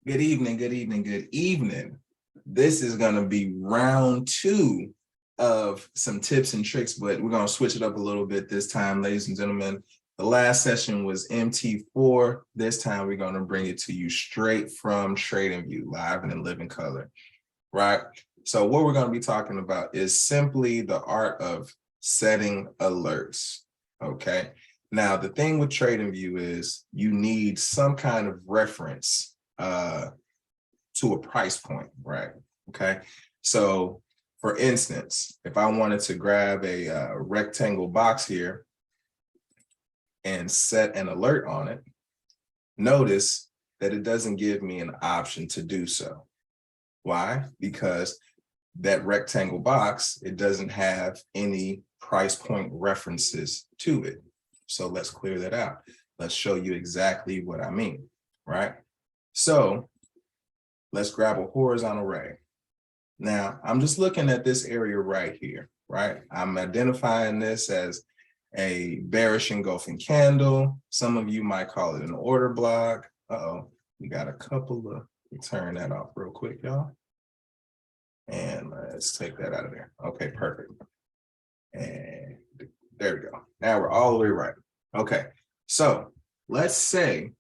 Good evening, good evening, good evening. This is going to be round two of some tips and tricks, but we're going to switch it up a little bit this time, ladies and gentlemen. The last session was MT4. This time we're going to bring it to you straight from TradingView, live and in living color, right? So what we're going to be talking about is simply the art of setting alerts, okay? Now, the thing with TradingView is you need some kind of reference to a price point, right? Okay. So for instance, if I wanted to grab a rectangle box here and set an alert on it, notice that it doesn't give me an option to do so. Why? Because that rectangle box, it doesn't have any price point references to it. So let's clear that out. Let's show you exactly what I mean, right? So let's grab a horizontal ray. Now, I'm just looking at this area right here, right? I'm identifying this as a bearish engulfing candle. Some of you might call it an order block. Uh-oh, we got a couple of, turn that off real quick, y'all. And let's take that out of there. Okay, perfect. And there we go. Now we're all the way right. Okay, so let's say,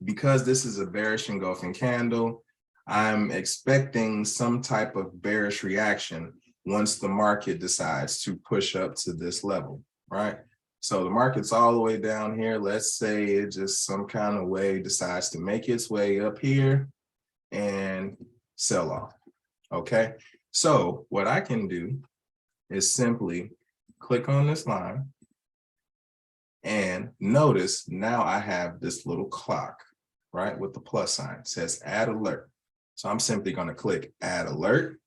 because this is a bearish engulfing candle, I'm expecting some type of bearish reaction once the market decides to push up to this level, right? So the market's all the way down here. Let's say it just some kind of way decides to make its way up here and sell off, okay? So what I can do is simply click on this line and notice now I have this little clock, right, with the plus sign. It says add alert. So I'm simply going to click add alert.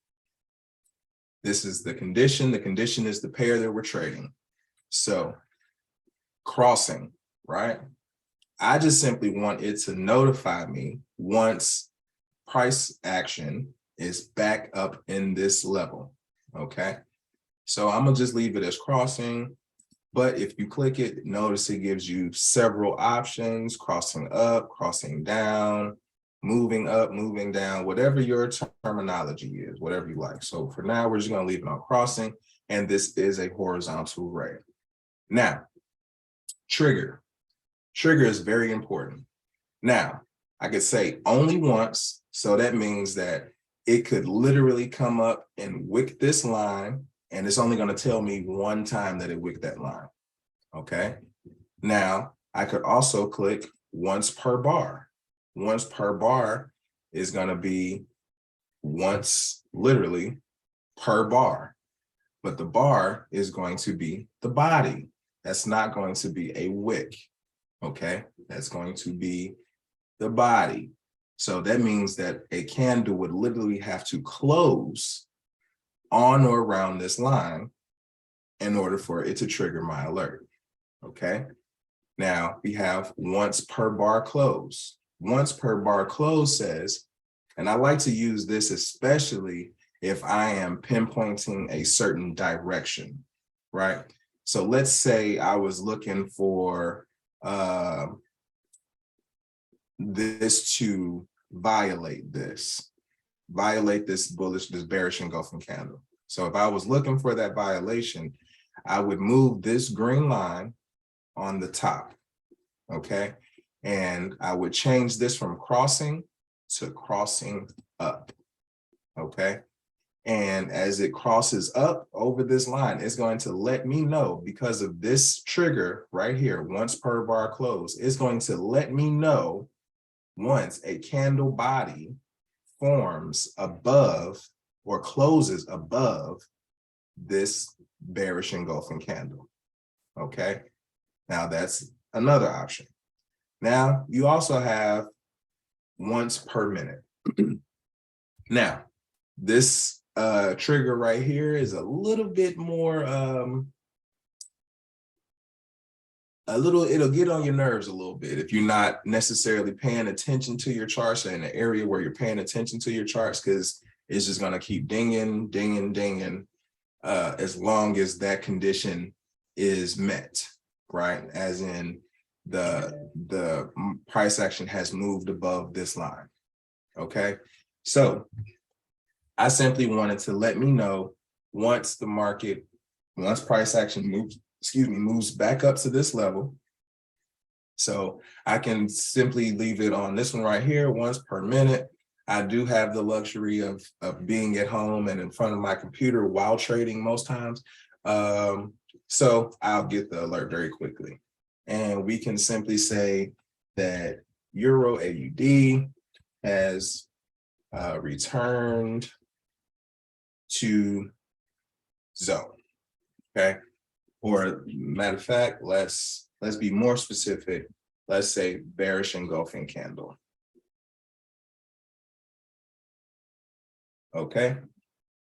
This is the condition. The condition is the pair that we're trading. So crossing, right? I just simply want it to notify me once price action is back up in this level, okay? So I'm gonna just leave it as crossing. But if you click it, notice it gives you several options: crossing up, crossing down, moving up, moving down, whatever your terminology is, whatever you like. So for now, we're just going to leave it on crossing, and this is a horizontal ray. Now, trigger. Trigger is very important. Now, I could say only once, so that means that it could literally come up and wick this line, and it's only going to tell me one time that it wicked that line, okay? Now, I could also click once per bar. Once per bar is going to be once literally per bar, but the bar is going to be the body. That's not going to be a wick, okay? That's going to be the body. So that means that a candle would literally have to close on or around this line in order for it to trigger my alert, okay? Now we have once per bar close. Once per bar close says, and I like to use this especially if I am pinpointing a certain direction, right? So let's say I was looking for this to violate this bullish, this bearish engulfing candle. So if I was looking for that violation, I would move this green line on the top, okay? And I would change this from crossing to crossing up, okay? And as it crosses up over this line, it's going to let me know, because of this trigger right here, once per bar close, it's going to let me know once a candle body forms above or closes above this bearish engulfing candle, okay? Now that's another option. Now you also have once per minute. Now this trigger right here is a little bit more, it'll get on your nerves a little bit if you're not necessarily paying attention to your charts, or in the area where you're paying attention to your charts, because it's just going to keep dinging, dinging, dinging, as long as that condition is met, right? As in the price action has moved above this line, Okay, so I simply wanted to let me know once price action moves back up to this level. So I can simply leave it on this one right here, once per minute. I do have the luxury of being at home and in front of my computer while trading most times. So I'll get the alert very quickly. And we can simply say that Euro AUD has returned to zone. Okay. Or matter of fact, let's be more specific. Let's say bearish engulfing candle. Okay.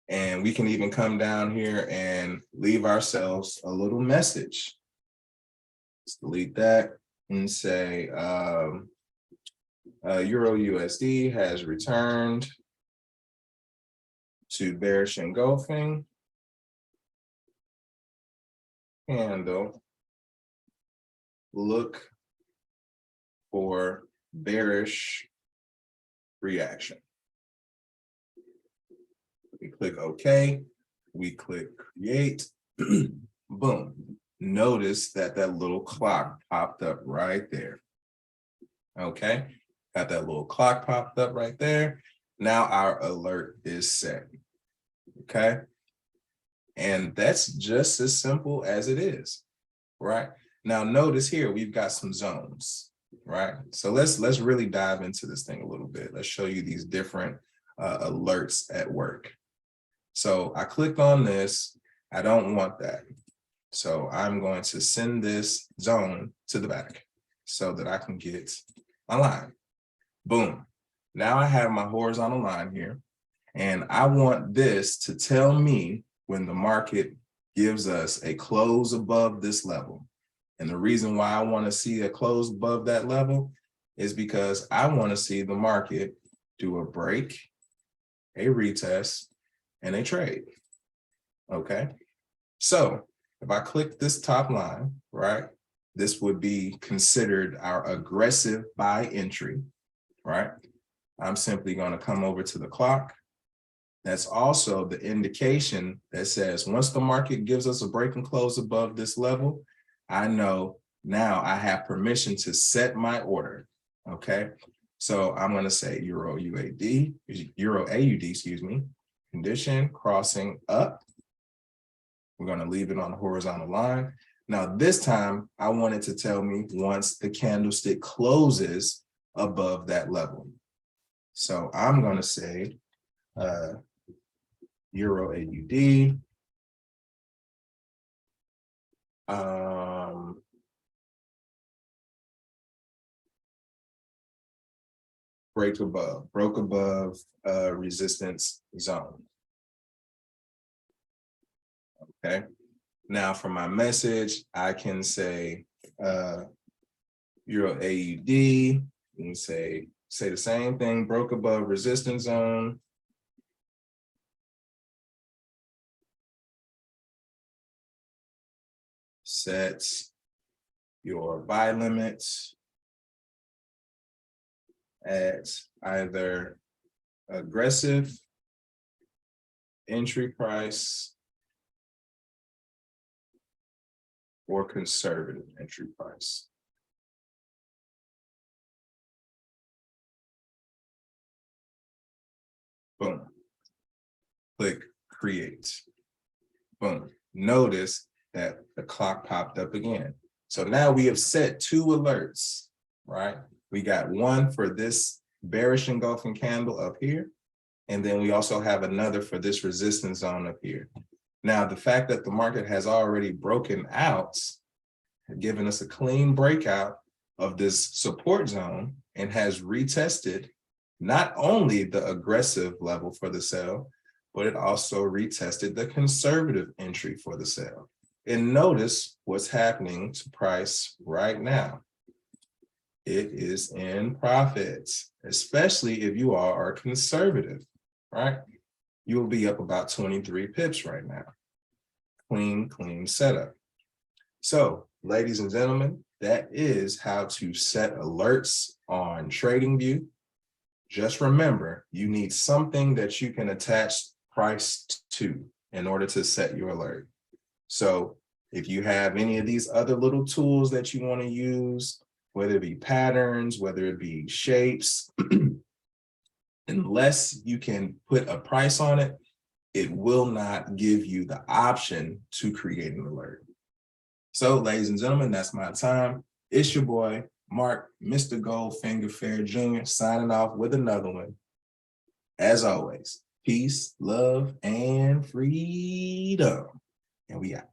And we can even come down here and leave ourselves a little message. Let's delete that and say Euro USD has returned to bearish engulfing candle. Look for bearish reaction. We click OK. We click create. Boom. Notice that little clock popped up right there. Okay. Got that little clock popped up right there. Now our alert is set. Okay. And that's just as simple as it is. Right. Now notice here we've got some zones. Right. So let's really dive into this thing a little bit. Let's show you these different alerts at work. So I clicked on this. I don't want that. So I'm going to send this zone to the back so that I can get my line. Boom. Now I have my horizontal line here, and I want this to tell me when the market gives us a close above this level. And the reason why I want to see a close above that level is because I want to see the market do a break, a retest, and a trade. Okay. So if I click this top line, right, this would be considered our aggressive buy entry, right? I'm simply going to come over to the clock. That's also the indication that says once the market gives us a break and close above this level, I know now I have permission to set my order. Okay. So I'm going to say Euro AUD, excuse me, condition crossing up. We're going to leave it on the horizontal line. Now, this time, I want it to tell me once the candlestick closes above that level. So I'm going to say Euro AUD. Broke above resistance zone. Okay. Now for my message, I can say Euro AUD and say the same thing, broke above resistance zone. Set your buy limits at either aggressive entry price or conservative entry price. Boom. Click create. Boom. Notice that the clock popped up again. So now we have set two alerts, right? We got one for this bearish engulfing candle up here, and then we also have another for this resistance zone up here. Now, the fact that the market has already broken out, given us a clean breakout of this support zone and has retested not only the aggressive level for the sell, but it also retested the conservative entry for the sell. And notice what's happening to price right now. It is in profits, especially if you are conservative, right? You'll be up about 23 pips right now. Clean setup. So, ladies and gentlemen, that is how to set alerts on TradingView. Just remember, you need something that you can attach price to in order to set your alert. So if you have any of these other little tools that you want to use, whether it be patterns, whether it be shapes, unless you can put a price on it, it will not give you the option to create an alert. So, ladies and gentlemen, that's my time. It's your boy, Mark, Mr. Goldfinger Fair Jr., signing off with another one. As always, peace, love, and freedom. And we out.